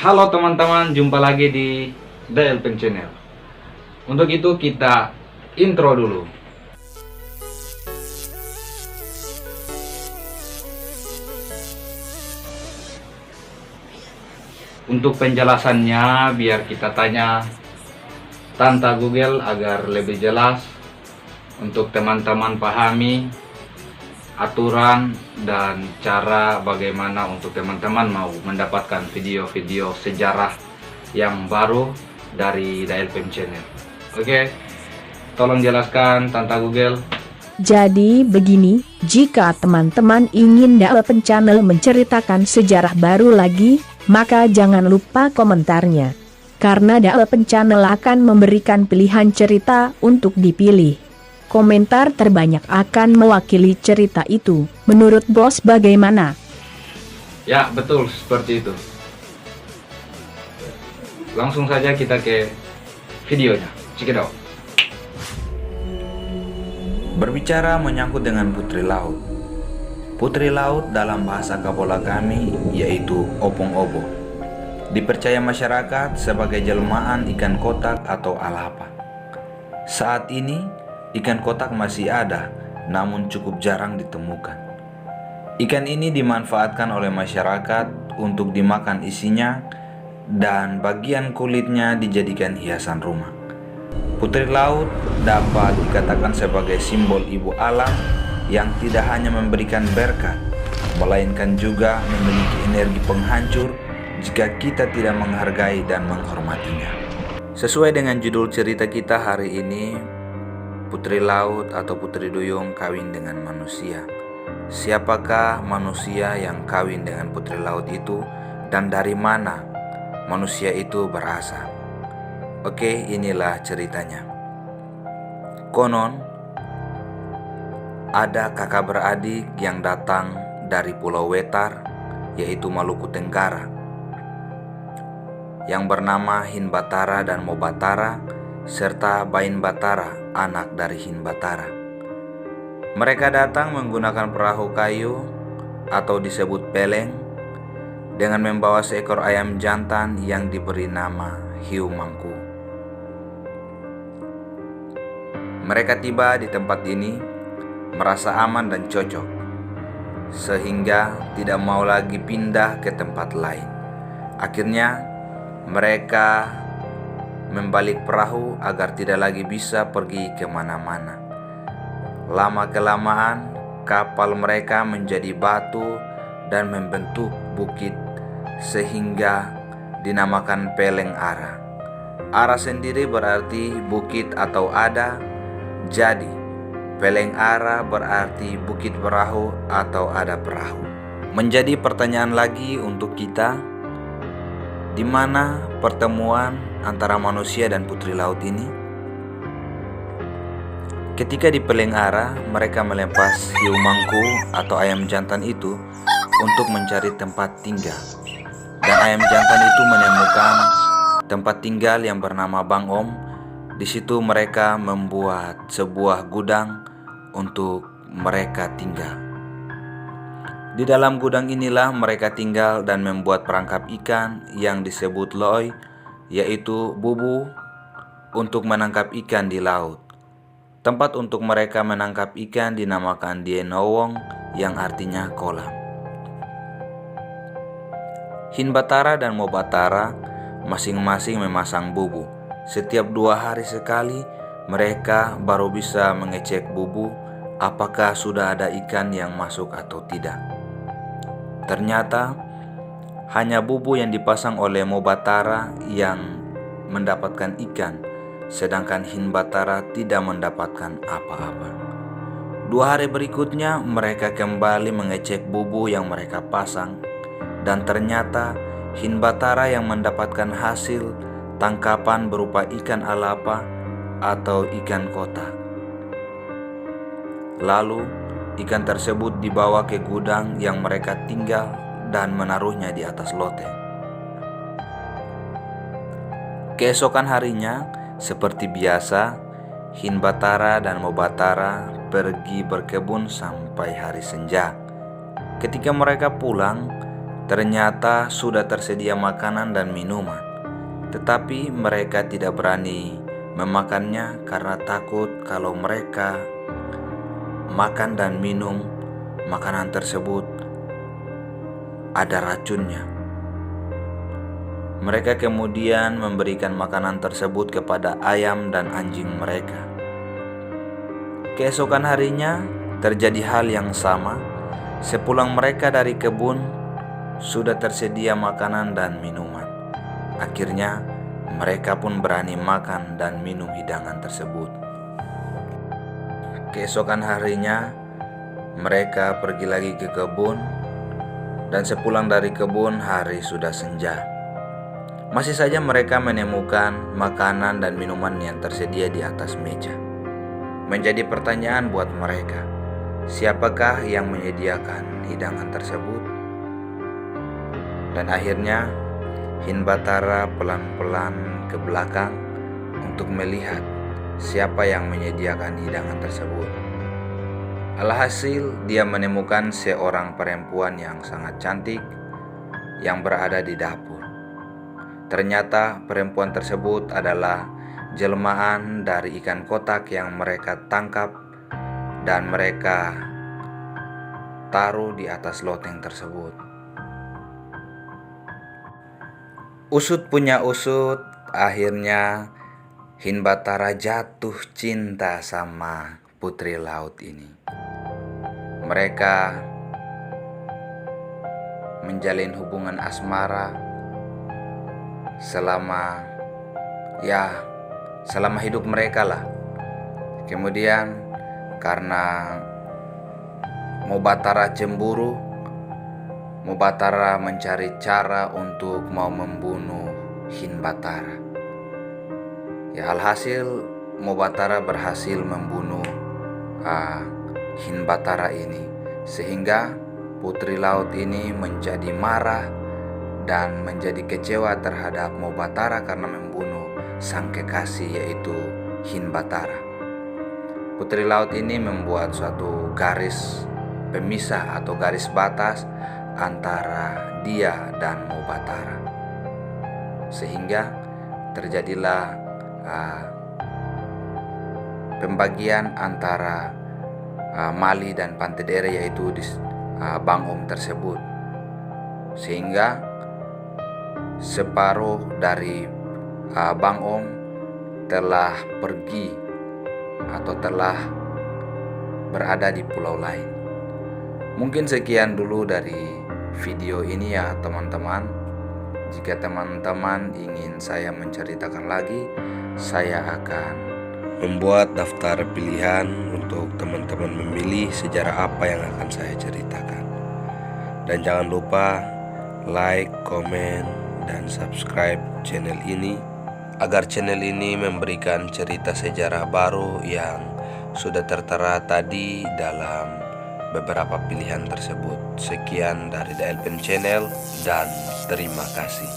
Halo teman-teman, jumpa lagi di DLPM Channel. Untuk itu kita intro dulu. Untuk penjelasannya biar kita tanya Tante Google agar lebih jelas untuk teman-teman pahami aturan dan cara bagaimana untuk teman-teman mau mendapatkan video-video sejarah yang baru dari DLPM Channel. Oke, tolong jelaskan Tante Google. Jadi begini, jika teman-teman ingin DLPM Channel menceritakan sejarah baru lagi, maka jangan lupa komentarnya. Karena DLPM Channel akan memberikan pilihan cerita untuk dipilih. Komentar terbanyak akan mewakili cerita itu. Menurut bos bagaimana? Ya, betul seperti itu. Langsung saja kita ke videonya. Check it out. Berbicara menyangkut dengan putri laut. Putri laut dalam bahasa Kapola kami yaitu opong-obo. Dipercaya masyarakat sebagai jelmaan ikan kotak atau alapa. Saat ini ikan kotak masih ada, namun cukup jarang ditemukan. Ikan ini dimanfaatkan oleh masyarakat untuk dimakan isinya dan bagian kulitnya dijadikan hiasan rumah. Putri laut dapat dikatakan sebagai simbol ibu alam yang tidak hanya memberikan berkat, melainkan juga memiliki energi penghancur jika kita tidak menghargai dan menghormatinya. Sesuai dengan judul cerita kita hari ini, Putri laut atau putri duyung kawin dengan manusia. Siapakah manusia yang kawin dengan putri laut itu dan dari mana manusia itu berasal? Oke, inilah ceritanya. Konon ada kakak beradik yang datang dari Pulau Wetar, yaitu Maluku Tenggara, yang bernama Hinbatara dan Mobatara, serta Bain Batara, anak dari Hinbatara. Mereka datang menggunakan perahu kayu atau disebut peleng dengan membawa seekor ayam jantan yang diberi nama hiu mangku. Mereka tiba di tempat ini merasa aman dan cocok, sehingga tidak mau lagi pindah ke tempat lain. Akhirnya mereka membalik perahu agar tidak lagi bisa pergi kemana-mana. Lama-kelamaan kapal mereka menjadi batu dan membentuk bukit sehingga dinamakan Peleng Ara. Ara sendiri berarti bukit atau ada, jadi Peleng Ara berarti bukit perahu atau ada perahu. Menjadi pertanyaan lagi untuk kita, di mana pertemuan antara manusia dan putri laut ini? Ketika di Peleng Ara, mereka melepas hiu mangku atau ayam jantan itu untuk mencari tempat tinggal. Dan ayam jantan itu menemukan tempat tinggal yang bernama Bang Om. Di situ mereka membuat sebuah gudang untuk mereka tinggal. Di dalam gudang inilah mereka tinggal dan membuat perangkap ikan yang disebut loi, yaitu bubu untuk menangkap ikan di laut. Tempat untuk mereka menangkap ikan dinamakan Dienowong yang artinya kolam. Hinbatara dan Mobatara masing-masing memasang bubu. Setiap 2 hari sekali mereka baru bisa mengecek bubu apakah sudah ada ikan yang masuk atau tidak. Ternyata hanya bubu yang dipasang oleh Mobatara yang mendapatkan ikan, sedangkan Hinbatara tidak mendapatkan apa-apa. 2 hari berikutnya mereka kembali mengecek bubu yang mereka pasang, dan ternyata Hinbatara yang mendapatkan hasil tangkapan berupa ikan alapa atau ikan kotak. Lalu ikan tersebut dibawa ke gudang yang mereka tinggal dan menaruhnya di atas loteng. Keesokan harinya, seperti biasa, Hinbatara dan Mobatara pergi berkebun sampai hari senja. Ketika mereka pulang, Ternyata sudah tersedia makanan dan minuman, tetapi mereka tidak berani memakannya karena takut kalau mereka makan dan minum makanan tersebut ada racunnya. Mereka kemudian memberikan makanan tersebut kepada ayam dan anjing mereka. Keesokan harinya terjadi hal yang sama. Sepulang mereka dari kebun, sudah tersedia makanan dan minuman. Akhirnya mereka pun berani makan dan minum hidangan tersebut. Keesokan harinya mereka pergi lagi ke kebun, dan sepulang dari kebun hari sudah senja. Masih saja mereka menemukan makanan dan minuman yang tersedia di atas meja. Menjadi pertanyaan buat mereka, siapakah yang menyediakan hidangan tersebut? Dan akhirnya Hin Batara pelan-pelan ke belakang untuk melihat siapa yang menyediakan hidangan tersebut. Alhasil dia menemukan seorang perempuan yang sangat cantik yang berada di dapur. Ternyata perempuan tersebut adalah jelmaan dari ikan kotak yang mereka tangkap dan mereka taruh di atas loteng tersebut. Usut punya usut, akhirnya Hin Batara jatuh cinta sama putri laut ini. Mereka menjalin hubungan asmara selama hidup mereka lah. Kemudian karena Mobatara cemburu, Mobatara mencari cara untuk mau membunuh Hin Batara. Alhasil Mobatara berhasil membunuh Hin Batara ini, sehingga putri laut ini menjadi marah dan menjadi kecewa terhadap Mobatara karena membunuh sang kekasih yaitu Hin Batara. Putri laut ini membuat suatu garis pemisah atau garis batas antara dia dan Mobatara, sehingga terjadilah pembagian antara Mali dan Pantedere yaitu di Bangom tersebut, sehingga separuh dari Bangom telah pergi atau telah berada di pulau lain. Mungkin sekian dulu dari video ini ya teman-teman. Jika teman-teman ingin saya menceritakan lagi, saya akan membuat daftar pilihan untuk teman-teman memilih sejarah apa yang akan saya ceritakan. Dan jangan lupa like, komen, dan subscribe channel ini agar channel ini memberikan cerita sejarah baru yang sudah tertera tadi dalam beberapa pilihan tersebut. Sekian dari The Elpen Channel dan terima kasih.